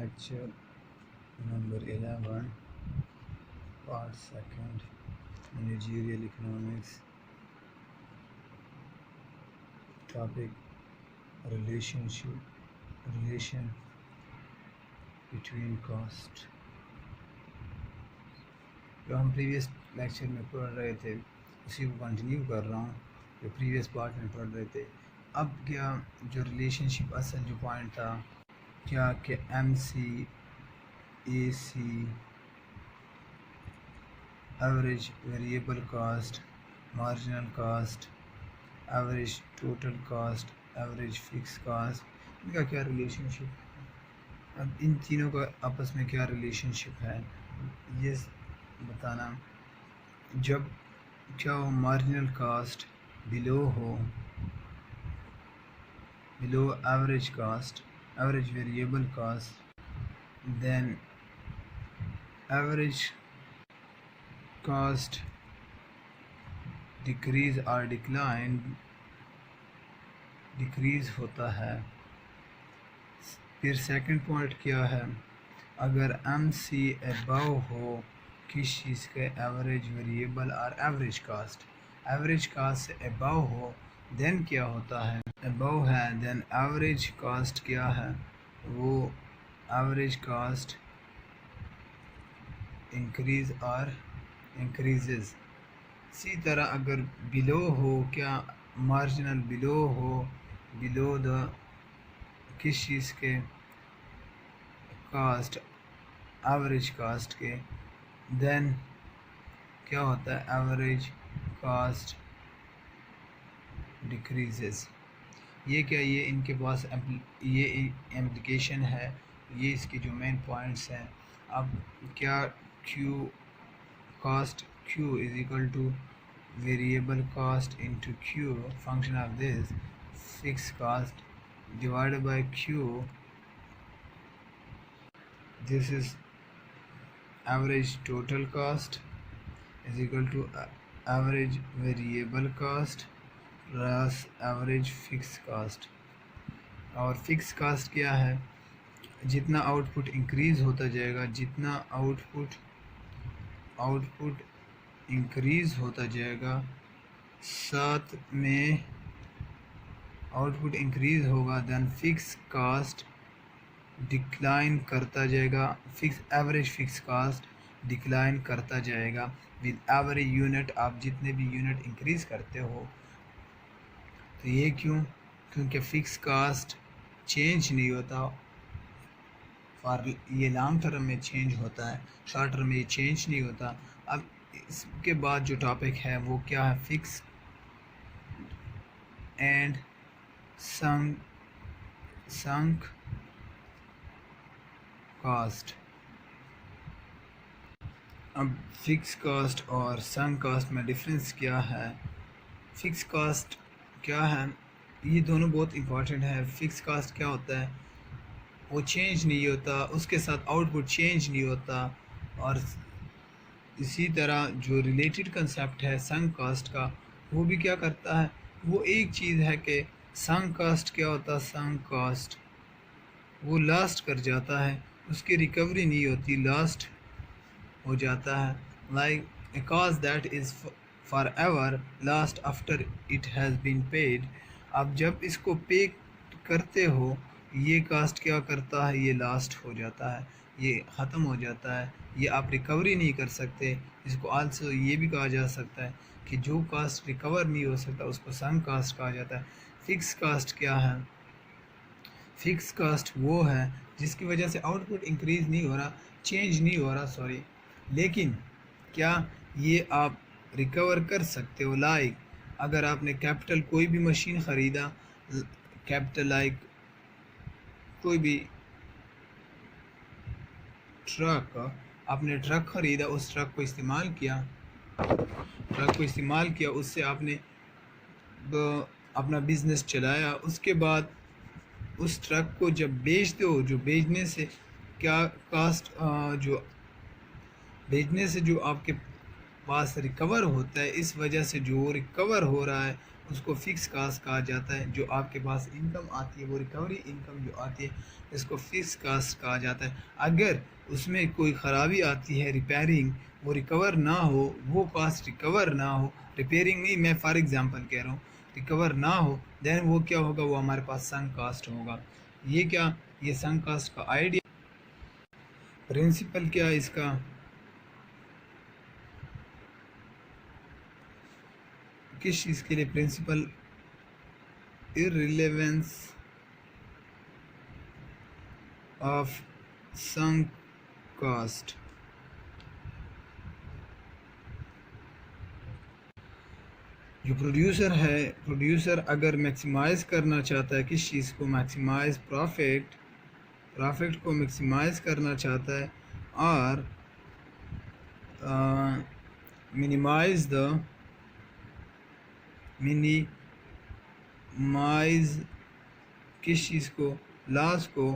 Lecture number 11, part 2nd, Managerial Economics. Topic: relation between cost. जो हम previous lecture में पढ़ रहे थे उसी को कंटिन्यू कर रहा हूँ, जो प्रीवियस पार्ट में पढ़ रहे थे। अब क्या जो रिलेशनशिप असल जो पॉइंट था क्या कि MC AC average variable cost, marginal cost, average total cost, average fix cost, इनका क्या रिलेशनशिप है। अब इन तीनों का आपस में क्या रिलेशनशिप है ये बताना। जब क्या हो marginal cost below average cost, average variable cost, then average cost decrease और डिक्रीज होता है। फिर सेकंड पॉइंट क्या है, अगर MC अबव हो किस चीज़ के एवरेज वेरिएबल और एवरेज कास्ट से अबव हो, देन क्या होता है, अबव है देन एवरेज कास्ट क्या है, वो एवरेज कास्ट इंक्रीज और इंक्रीजेस। इसी तरह अगर बिलो हो, क्या मार्जिनल बिलो हो, बिलो द किस चीज़ के कास्ट एवरेज कास्ट के, देन क्या होता है एवरेज कास्ट डिक्रीजेस। ये क्या, ये इनके पास ये एप्लीकेशन है, ये इसके जो मेन पॉइंट्स हैं। अब क्या Q is equal to variable cost into Q, function of this fixed cost divided by Q, this is average total cost is equal to average variable cost plus average fixed cost। और fix cast क्या है, जितना output increase होता जाएगा, जितना output increase होता जाएगा, साथ में आउटपुट इंक्रीज़ होगा, देन फिक्स कास्ट डिक्लाइन करता जाएगा, एवरेज फिक्स कास्ट डिक्लाइन करता जाएगा विद एवरेज यूनिट। आप जितने भी यूनिट इंक्रीज़ करते हो, तो ये क्योंकि फिक्स कास्ट चेंज नहीं होता, और ये लॉन्ग टर्म में चेंज होता है, शॉर्ट टर्म में ये चेंज नहीं होता। अब इसके बाद जो टॉपिक है वो क्या है, फिक्स एंड संक कास्ट। अब फिक्स कास्ट और संक कास्ट में डिफरेंस क्या है, फिक्स कास्ट क्या है, ये दोनों बहुत इम्पोर्टेंट है। फिक्स कास्ट क्या होता है, वो चेंज नहीं होता, उसके साथ आउटपुट चेंज नहीं होता। और इसी तरह जो रिलेटेड कंसेप्ट है संक कास्ट का, वो भी क्या करता है, वो एक चीज़ है कि संक कास्ट क्या होता है, संक कास्ट वो लास्ट कर जाता है, उसकी रिकवरी नहीं होती, लास्ट हो जाता है। Like a cost that is for ever last after it has been paid. अब जब इसको पे करते हो, ये कास्ट क्या करता है, ये लास्ट हो जाता है, ये ख़त्म हो जाता है, ये आप रिकवरी नहीं कर सकते। इसको आल्सो ये भी कहा जा सकता है कि जो कास्ट रिकवर नहीं हो सकता उसको संक कास्ट कहा जाता है। फिक्स कास्ट क्या है, फिक्स कास्ट वो है जिसकी वजह से आउटपुट इंक्रीज़ नहीं हो रहा, चेंज नहीं हो रहा, लेकिन क्या ये आप रिकवर कर सकते हो। लाइक अगर आपने कैपिटल कोई भी मशीन ख़रीदा, कैपिटल लाइक कोई भी ट्रक, आपने ट्रक ख़रीदा, उस ट्रक को इस्तेमाल किया, उससे आपने अपना बिज़नेस चलाया। उसके बाद उस ट्रक को जब बेचते हो, जो बेचने से क्या कास्ट, जो बेचने से जो आपके पास रिकवर होता है, इस वजह से जो रिकवर हो रहा है उसको फिक्स कास्ट कहा जाता है। जो आपके पास इनकम आती है, वो रिकवरी इनकम जो आती है, इसको फिक्स कास्ट कहा जाता है। अगर उसमें कोई ख़राबी आती है, रिपेयरिंग, वो रिकवर ना हो, वो कास्ट रिकवर ना हो, रिपेयरिंग नहीं, मैं फॉर एग्ज़ाम्पल कह रहा हूँ, रिकवर ना हो, देन वो क्या होगा, वो हमारे पास संक कास्ट होगा। ये क्या, ये संक कास्ट का आइडिया, प्रिंसिपल क्या है इसका, किस चीज़ के लिए principle, irrelevance of sunk cost. जो प्रोड्यूसर है, प्रोड्यूसर अगर मैक्सिमाइज़ करना चाहता है किस चीज़ को, मैक्सिमाइज़ प्रॉफिट को मैक्सिमाइज़ करना चाहता है और मिनिमाइज़ किस चीज़ को, लॉस को,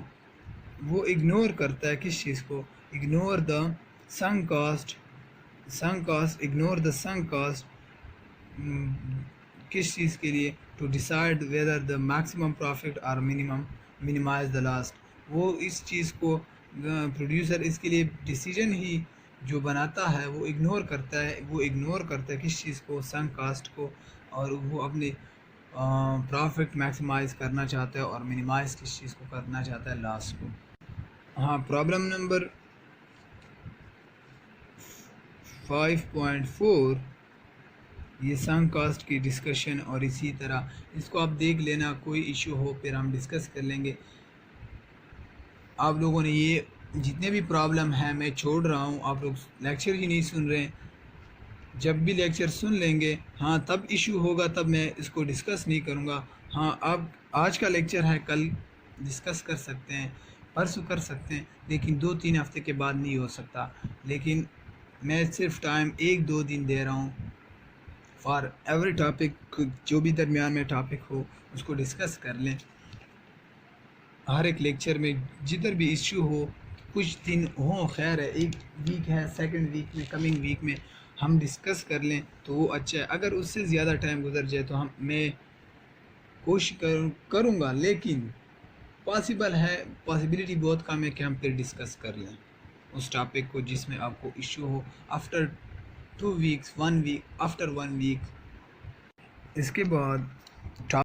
वो इग्नोर करता है किस चीज़ को, ignore the sunk cost, ignore the sunk cost, किस चीज़ के लिए, to decide whether the maximum profit और मिनिमाइज द लास्ट। वो इस चीज़ को प्रोड्यूसर इसके लिए डिसीजन ही जो बनाता है वो इग्नोर करता है, किस चीज़ को, संक कास्ट को, और वो अपने प्रॉफिट मैक्सिमाइज़ करना चाहता है और मिनिमाइज़ किस चीज़ को करना चाहता है, लास्ट को। हाँ, प्रॉब्लम नंबर 5.4 ये संक कास्ट की डिस्कशन, और इसी तरह इसको आप देख लेना, कोई इशू हो फिर हम डिस्कस कर लेंगे। आप लोगों ने ये जितने भी प्रॉब्लम है मैं छोड़ रहा हूँ, आप लोग लेक्चर ही नहीं सुन रहे हैं। जब भी लेक्चर सुन लेंगे, हाँ, तब इशू होगा, तब मैं इसको डिस्कस नहीं करूँगा। हाँ, अब आज का लेक्चर है, कल डिस्कस कर सकते हैं, परसों कर सकते हैं, लेकिन 2-3 हफ्ते के बाद नहीं हो सकता। लेकिन मैं सिर्फ टाइम 1-2 दिन दे रहा हूँ फॉर एवरी टॉपिक, जो भी दरमियान में टॉपिक हो उसको डिस्कस कर लें। हर एक लेक्चर में जिधर भी इश्यू हो, कुछ दिन हो, खैर है, एक वीक है, सेकंड वीक में, कमिंग वीक में हम डिस्कस कर लें तो वो अच्छा है। अगर उससे ज़्यादा टाइम गुजर जाए तो मैं कोशिश करूँगा, लेकिन पॉसिबल है, पॉसिबिलिटी बहुत कम है कि हम फिर डिस्कस कर लें उस टॉपिक को जिसमें आपको इश्यू हो, after 2 weeks, 1 week, after 1 week. इसके बाद